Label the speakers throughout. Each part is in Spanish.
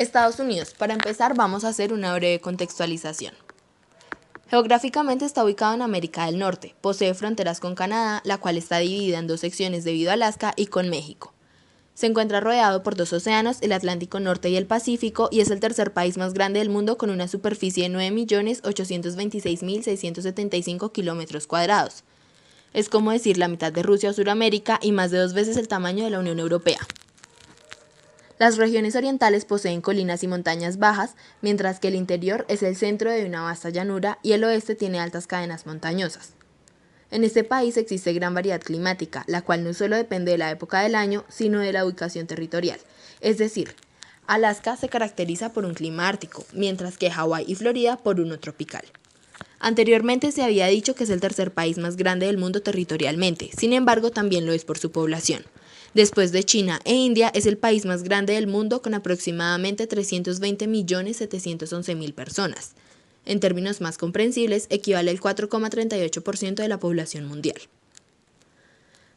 Speaker 1: Estados Unidos. Para empezar, vamos a hacer una breve contextualización. Geográficamente está ubicado en América del Norte, posee fronteras con Canadá, la cual está dividida en dos secciones debido a Alaska y con México. Se encuentra rodeado por dos océanos, el Atlántico Norte y el Pacífico, y es el tercer país más grande del mundo con una superficie de 9.826.675 kilómetros cuadrados. Es como decir la mitad de Rusia o Suramérica y más de 2 veces el tamaño de la Unión Europea. Las regiones orientales poseen colinas y montañas bajas, mientras que el interior es el centro de una vasta llanura y el oeste tiene altas cadenas montañosas. En este país existe gran variedad climática, la cual no solo depende de la época del año, sino de la ubicación territorial. Es decir, Alaska se caracteriza por un clima ártico, mientras que Hawái y Florida por uno tropical. Anteriormente se había dicho que es el tercer país más grande del mundo territorialmente, sin embargo también lo es por su población. Después de China e India, es el país más grande del mundo con aproximadamente 320.711.000 personas. En términos más comprensibles, equivale al 4,38% de la población mundial.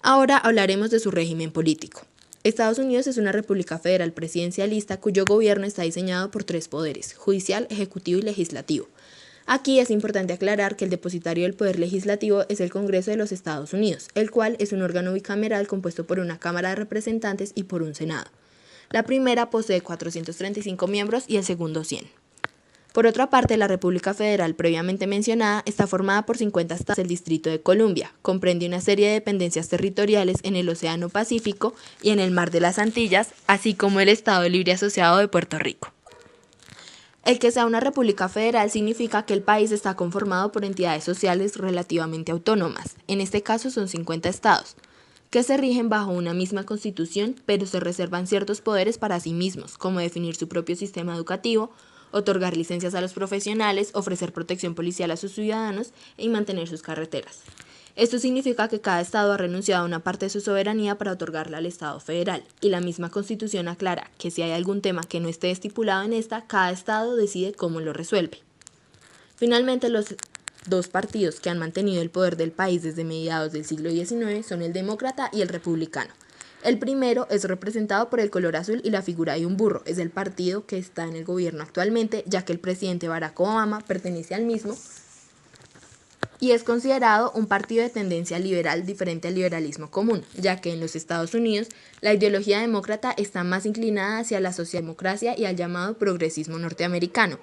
Speaker 1: Ahora hablaremos de su régimen político. Estados Unidos es una república federal presidencialista cuyo gobierno está diseñado por 3 poderes: judicial, ejecutivo y legislativo. Aquí es importante aclarar que el depositario del poder legislativo es el Congreso de los Estados Unidos, el cual es un órgano bicameral compuesto por una Cámara de Representantes y por un Senado. La primera posee 435 miembros y el segundo 100. Por otra parte, la República Federal previamente mencionada está formada por 50 estados del Distrito de Columbia, comprende una serie de dependencias territoriales en el Océano Pacífico y en el Mar de las Antillas, así como el Estado Libre Asociado de Puerto Rico. El que sea una república federal significa que el país está conformado por entidades sociales relativamente autónomas, en este caso son 50 estados, que se rigen bajo una misma constitución, pero se reservan ciertos poderes para sí mismos, como definir su propio sistema educativo, otorgar licencias a los profesionales, ofrecer protección policial a sus ciudadanos y mantener sus carreteras. Esto significa que cada estado ha renunciado a una parte de su soberanía para otorgarla al Estado federal, y la misma Constitución aclara que si hay algún tema que no esté estipulado en esta, cada estado decide cómo lo resuelve. Finalmente, los 2 partidos que han mantenido el poder del país desde mediados del siglo XIX son el demócrata y el republicano. El primero es representado por el color azul y la figura de un burro. Es el partido que está en el gobierno actualmente, ya que el presidente Barack Obama pertenece al mismo y es considerado un partido de tendencia liberal diferente al liberalismo común, ya que en los Estados Unidos la ideología demócrata está más inclinada hacia la socialdemocracia y al llamado progresismo norteamericano,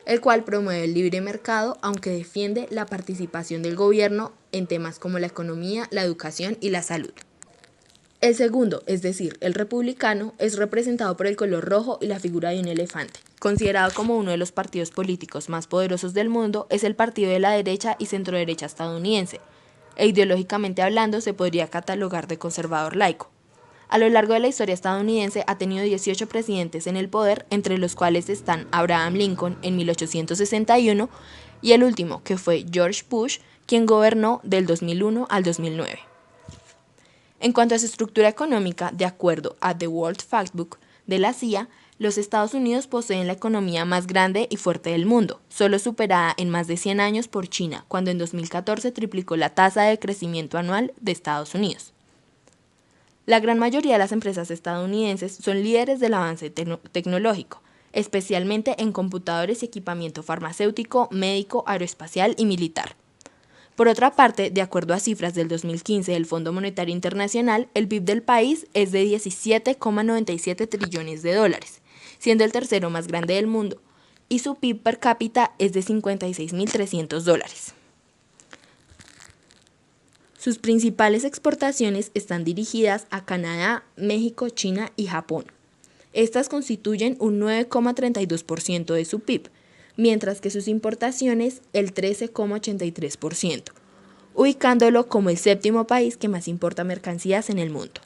Speaker 1: el cual promueve el libre mercado, aunque defiende la participación del gobierno en temas como la economía, la educación y la salud. El segundo, es decir, el republicano, es representado por el color rojo y la figura de un elefante. Considerado como uno de los partidos políticos más poderosos del mundo, es el partido de la derecha y centroderecha estadounidense, e ideológicamente hablando se podría catalogar de conservador laico. A lo largo de la historia estadounidense ha tenido 18 presidentes en el poder, entre los cuales están Abraham Lincoln en 1861 y el último, que fue George Bush, quien gobernó del 2001 al 2009. En cuanto a su estructura económica, de acuerdo a The World Factbook de la CIA, los Estados Unidos poseen la economía más grande y fuerte del mundo, solo superada en más de 100 años por China, cuando en 2014 triplicó la tasa de crecimiento anual de Estados Unidos. La gran mayoría de las empresas estadounidenses son líderes del avance tecnológico, especialmente en computadores y equipamiento farmacéutico, médico, aeroespacial y militar. Por otra parte, de acuerdo a cifras del 2015 del Fondo Monetario Internacional, el PIB del país es de 17,97 trillones de dólares, siendo el tercero más grande del mundo, y su PIB per cápita es de 56.300 dólares. Sus principales exportaciones están dirigidas a Canadá, México, China y Japón. Estas constituyen un 9,32% de su PIB, mientras que sus importaciones el 13,83%, ubicándolo como el séptimo país que más importa mercancías en el mundo.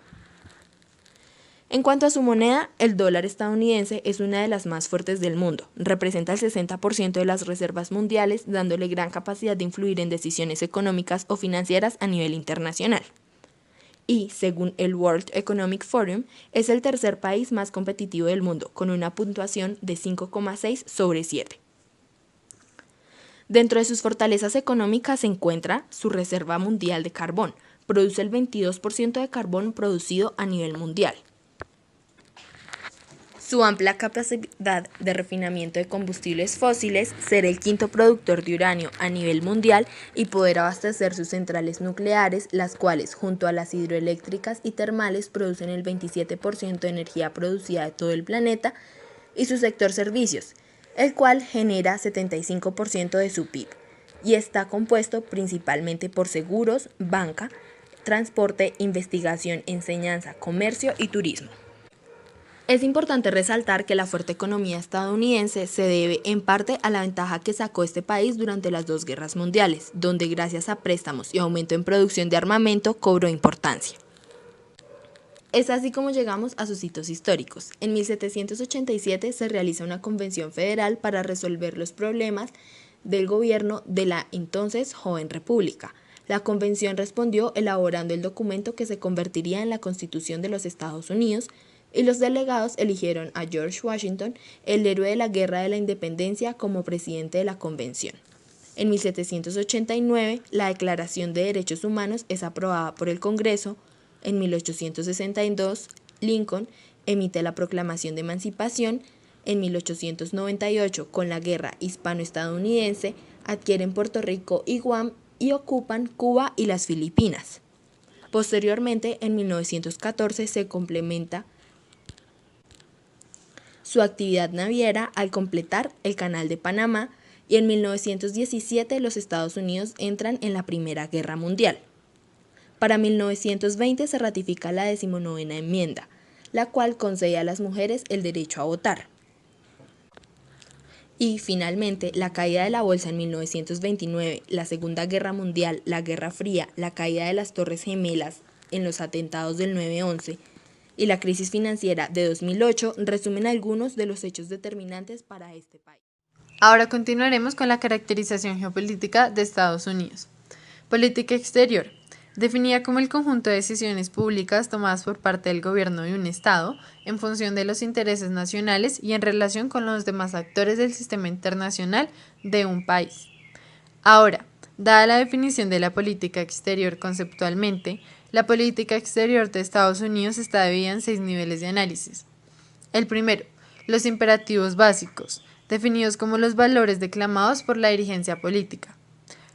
Speaker 1: En cuanto a su moneda, el dólar estadounidense es una de las más fuertes del mundo, representa el 60% de las reservas mundiales, dándole gran capacidad de influir en decisiones económicas o financieras a nivel internacional. Y, según el World Economic Forum, es el tercer país más competitivo del mundo, con una puntuación de 5,6 sobre 7. Dentro de sus fortalezas económicas se encuentra su reserva mundial de carbón. Produce el 22% de carbón producido a nivel mundial. Su amplia capacidad de refinamiento de combustibles fósiles, ser el quinto productor de uranio a nivel mundial y poder abastecer sus centrales nucleares, las cuales, junto a las hidroeléctricas y termales, producen el 27% de energía producida de todo el planeta, y su sector servicios, el cual genera 75% de su PIB y está compuesto principalmente por seguros, banca, transporte, investigación, enseñanza, comercio y turismo. Es importante resaltar que la fuerte economía estadounidense se debe en parte a la ventaja que sacó este país durante las dos guerras mundiales, donde gracias a préstamos y aumento en producción de armamento cobró importancia. Es así como llegamos a sus hitos históricos. En 1787 se realiza una convención federal para resolver los problemas del gobierno de la entonces joven república. La convención respondió elaborando el documento que se convertiría en la Constitución de los Estados Unidos, y los delegados eligieron a George Washington, el héroe de la Guerra de la Independencia, como presidente de la convención. En 1789, la Declaración de Derechos Humanos es aprobada por el Congreso. En 1862, Lincoln emite la Proclamación de Emancipación. En 1898, con la Guerra Hispano-Estadounidense, adquieren Puerto Rico y Guam y ocupan Cuba y las Filipinas. Posteriormente, en 1914, se complementa su actividad naviera al completar el Canal de Panamá, y en 1917 los Estados Unidos entran en la Primera Guerra Mundial. Para 1920 se ratifica la 19ª enmienda, la cual concede a las mujeres el derecho a votar. Y finalmente, la caída de la bolsa en 1929, la Segunda Guerra Mundial, la Guerra Fría, la caída de las Torres Gemelas en los atentados del 9/11 y la crisis financiera de 2008 resumen algunos de los hechos determinantes para este país.
Speaker 2: Ahora continuaremos con la caracterización geopolítica de Estados Unidos. Política exterior. Definida como el conjunto de decisiones públicas tomadas por parte del gobierno de un Estado en función de los intereses nacionales y en relación con los demás actores del sistema internacional de un país. Ahora, dada la definición de la política exterior conceptualmente, la política exterior de Estados Unidos está dividida en 6 niveles de análisis. El primero, los imperativos básicos, definidos como los valores declamados por la dirigencia política.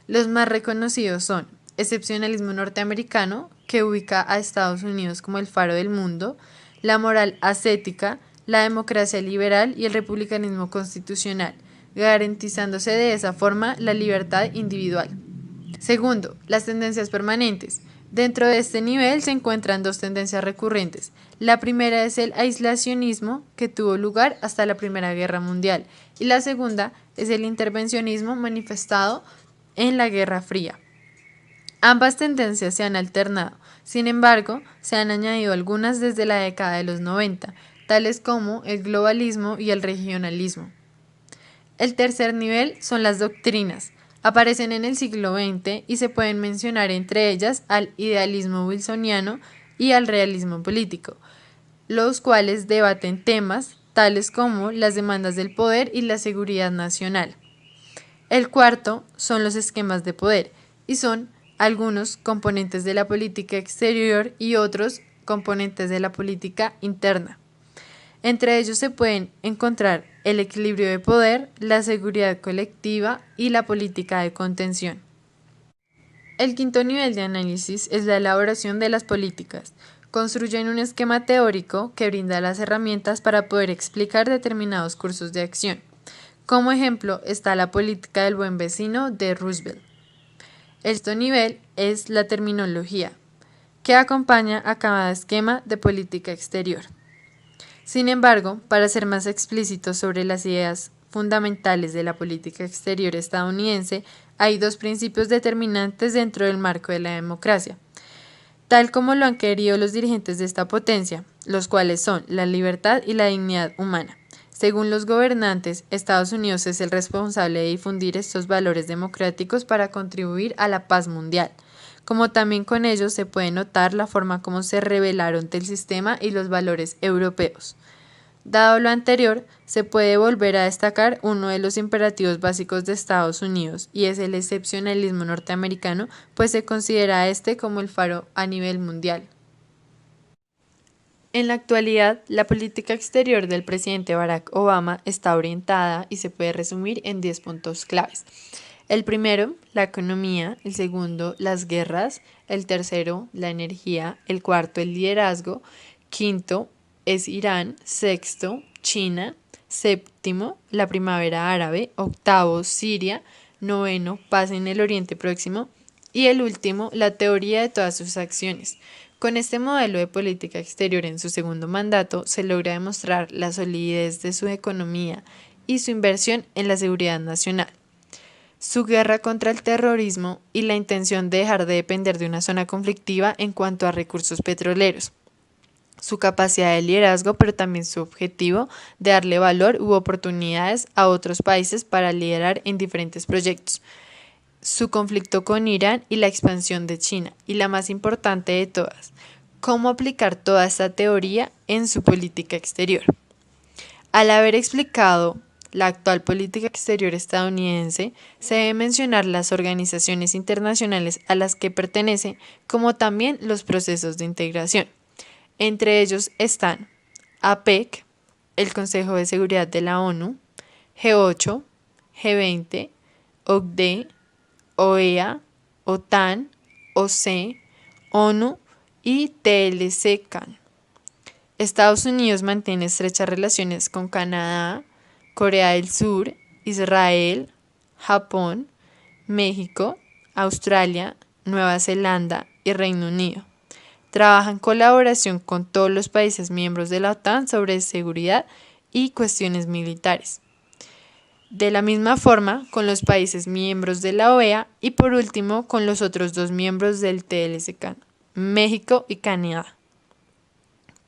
Speaker 2: Los más reconocidos son excepcionalismo norteamericano, que ubica a Estados Unidos como el faro del mundo, la moral ascética, la democracia liberal y el republicanismo constitucional, garantizándose de esa forma la libertad individual. Segundo, las tendencias permanentes. Dentro de este nivel se encuentran dos tendencias recurrentes. La primera es el aislacionismo, que tuvo lugar hasta la Primera Guerra Mundial, y la segunda es el intervencionismo manifestado en la Guerra Fría. Ambas tendencias se han alternado, sin embargo, se han añadido algunas desde la década de los 90, tales como el globalismo y el regionalismo. El tercer nivel son las doctrinas. Aparecen en el siglo XX y se pueden mencionar entre ellas al idealismo wilsoniano y al realismo político, los cuales debaten temas tales como las demandas del poder y la seguridad nacional. El cuarto son los esquemas de poder y son algunos componentes de la política exterior y otros componentes de la política interna. Entre ellos se pueden encontrar el equilibrio de poder, la seguridad colectiva y la política de contención. El quinto nivel de análisis es la elaboración de las políticas. Construyen un esquema teórico que brinda las herramientas para poder explicar determinados cursos de acción. Como ejemplo está la política del buen vecino de Roosevelt. El sexto nivel es la terminología, que acompaña a cada esquema de política exterior. Sin embargo, para ser más explícitos sobre las ideas fundamentales de la política exterior estadounidense, hay dos principios determinantes dentro del marco de la democracia, tal como lo han querido los dirigentes de esta potencia, los cuales son la libertad y la dignidad humana. Según los gobernantes, Estados Unidos es el responsable de difundir estos valores democráticos para contribuir a la paz mundial, como también con ellos se puede notar la forma como se rebelaron del sistema y los valores europeos. Dado lo anterior, se puede volver a destacar uno de los imperativos básicos de Estados Unidos, y es el excepcionalismo norteamericano, pues se considera este como el faro a nivel mundial. En la actualidad, la política exterior del presidente Barack Obama está orientada y se puede resumir en 10 puntos claves. El primero, la economía; el segundo, las guerras; el tercero, la energía; el cuarto, el liderazgo; quinto, es Irán; sexto, China; séptimo, la primavera árabe; octavo, Siria; noveno, paz en el Oriente Próximo; y el último, la teoría de todas sus acciones. Con este modelo de política exterior en su segundo mandato, se logra demostrar la solidez de su economía y su inversión en la seguridad nacional, su guerra contra el terrorismo y la intención de dejar de depender de una zona conflictiva en cuanto a recursos petroleros, su capacidad de liderazgo, pero también su objetivo de darle valor u oportunidades a otros países para liderar en diferentes proyectos, su conflicto con Irán y la expansión de China, y la más importante de todas, cómo aplicar toda esta teoría en su política exterior. Al haber explicado la actual política exterior estadounidense, se debe mencionar las organizaciones internacionales a las que pertenece, como también los procesos de integración. Entre ellos están APEC, el Consejo de Seguridad de la ONU, G8, G20, OCDE, OEA, OTAN, OC, ONU y TLC-CAN. Estados Unidos mantiene estrechas relaciones con Canadá, Corea del Sur, Israel, Japón, México, Australia, Nueva Zelanda y Reino Unido. Trabaja en colaboración con todos los países miembros de la OTAN sobre seguridad y cuestiones militares. De la misma forma, con los países miembros de la OEA y por último con los otros dos miembros del TLC-CAN, México y Canadá.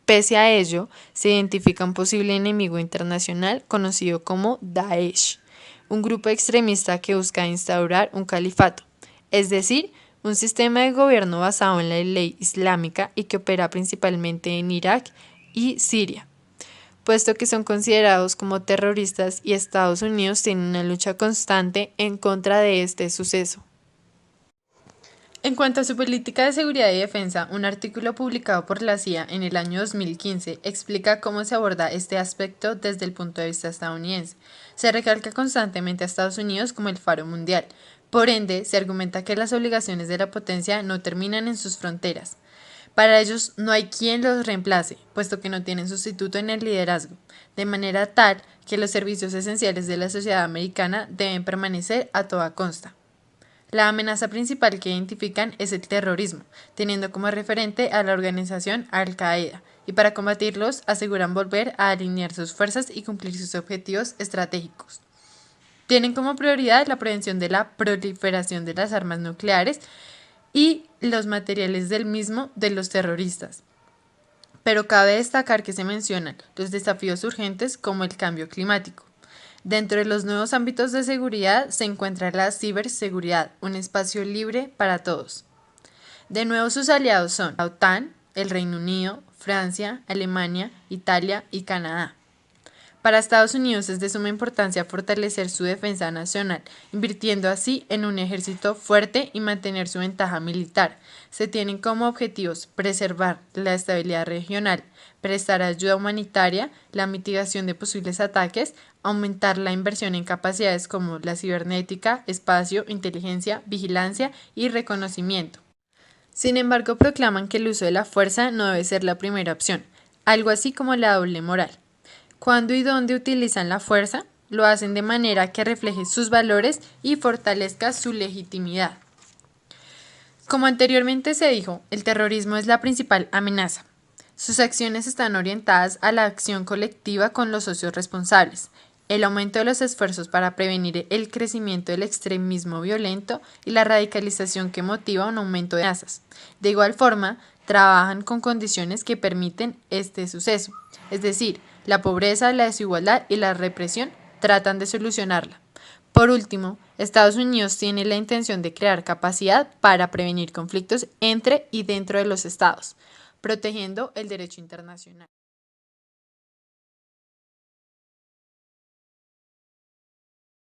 Speaker 2: Pese a ello, se identifica un posible enemigo internacional conocido como Daesh, un grupo extremista que busca instaurar un califato, es decir, un sistema de gobierno basado en la ley islámica y que opera principalmente en Irak y Siria, puesto que son considerados como terroristas y Estados Unidos tiene una lucha constante en contra de este suceso. En cuanto a su política de seguridad y defensa, un artículo publicado por la CIA en el año 2015 explica cómo se aborda este aspecto desde el punto de vista estadounidense. Se recalca constantemente a Estados Unidos como el faro mundial. Por ende, se argumenta que las obligaciones de la potencia no terminan en sus fronteras. Para ellos no hay quien los reemplace, puesto que no tienen sustituto en el liderazgo, de manera tal que los servicios esenciales de la sociedad americana deben permanecer a toda costa. La amenaza principal que identifican es el terrorismo, teniendo como referente a la organización Al-Qaeda, y para combatirlos aseguran volver a alinear sus fuerzas y cumplir sus objetivos estratégicos. Tienen como prioridad la prevención de la proliferación de las armas nucleares y los materiales del mismo de los terroristas. Pero cabe destacar que se mencionan los desafíos urgentes como el cambio climático. Dentro de los nuevos ámbitos de seguridad se encuentra la ciberseguridad, un espacio libre para todos. De nuevo, sus aliados son la OTAN, el Reino Unido, Francia, Alemania, Italia y Canadá. Para Estados Unidos es de suma importancia fortalecer su defensa nacional, invirtiendo así en un ejército fuerte y mantener su ventaja militar. Se tienen como objetivos preservar la estabilidad regional, prestar ayuda humanitaria, la mitigación de posibles ataques, aumentar la inversión en capacidades como la cibernética, espacio, inteligencia, vigilancia y reconocimiento. Sin embargo, proclaman que el uso de la fuerza no debe ser la primera opción, algo así como la doble moral. Cuándo y dónde utilizan la fuerza, lo hacen de manera que refleje sus valores y fortalezca su legitimidad. Como anteriormente se dijo, el terrorismo es la principal amenaza. Sus acciones están orientadas a la acción colectiva con los socios responsables, el aumento de los esfuerzos para prevenir el crecimiento del extremismo violento y la radicalización que motiva un aumento de amenazas. De igual forma, trabajan con condiciones que permiten este suceso, es decir, la pobreza, la desigualdad y la represión tratan de solucionarla. Por último, Estados Unidos tiene la intención de crear capacidad para prevenir conflictos entre y dentro de los estados, protegiendo el derecho internacional.